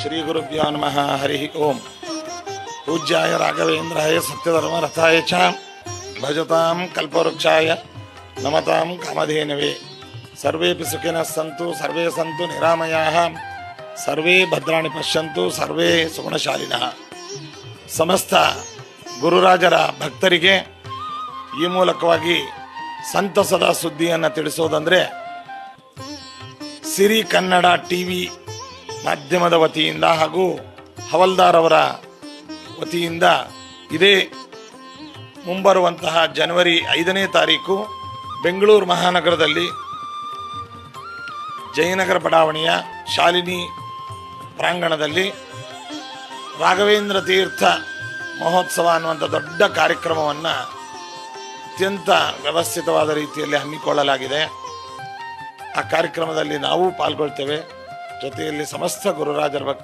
ಶ್ರೀ ಗುರುಭ್ಯೋ ನಮಃ. ಹರಿ ಓಂ. ಪೂಜ್ಯಾಯ ರಾಘವೇಂದ್ರಾಯ ಸತ್ಯಧರ್ಮರಥಾಯ ಚ ಭಜತಾಂ ಕಲ್ಪವೃಕ್ಷಾಯ ನಮತಾಂ ಕಾಮಧೇನವೇ. ಸರ್ವೇಪಿ ಸುಖಿನಃ ಸಂತು ಸರ್ವೇ ಸಂತು ನಿರಾಮಯಾಃ ಸರ್ವೇ ಭದ್ರಾಣಿ ಪಶ್ಯಂತು ಸರ್ವೇ ಸುಗುಣಶಾಲಿನಃ. ಸಮಸ್ತ ಗುರುರಾಜರ ಭಕ್ತರಿಗೆ ಈ ಮೂಲಕವಾಗಿ ಸಂತಸದ ಸುದ್ದಿಯನ್ನು ತಿಳಿಸೋದಂದರೆ, ಸಿರಿ ಕನ್ನಡ ಟಿವಿ ಮಾಧ್ಯಮದ ವತಿಯಿಂದ ಹಾಗೂ ಹವಲ್ದಾರ್ ಅವರ ವತಿಯಿಂದ ಇದೇ ಮುಂಬರುವಂತಹ ಜನವರಿ 5ನೇ ತಾರೀಕು ಬೆಂಗಳೂರು ಮಹಾನಗರದಲ್ಲಿ ಜಯನಗರ ಬಡಾವಣೆಯ ಶಾಲಿನಿ ಪ್ರಾಂಗಣದಲ್ಲಿ ರಾಘವೇಂದ್ರ ತೀರ್ಥ ಮಹೋತ್ಸವ ಅನ್ನುವಂಥ ದೊಡ್ಡ ಕಾರ್ಯಕ್ರಮವನ್ನು ಅತ್ಯಂತ ವ್ಯವಸ್ಥಿತವಾದ ರೀತಿಯಲ್ಲಿ ಹಮ್ಮಿಕೊಳ್ಳಲಾಗಿದೆ. ಆ ಕಾರ್ಯಕ್ರಮದಲ್ಲಿ ನಾವು ಪಾಲ್ಗೊಳ್ತೇವೆ. ಜೊತೆಯಲ್ಲಿ ಸಮಸ್ತ ಗುರುರಾಜರ ಭಕ್ತರು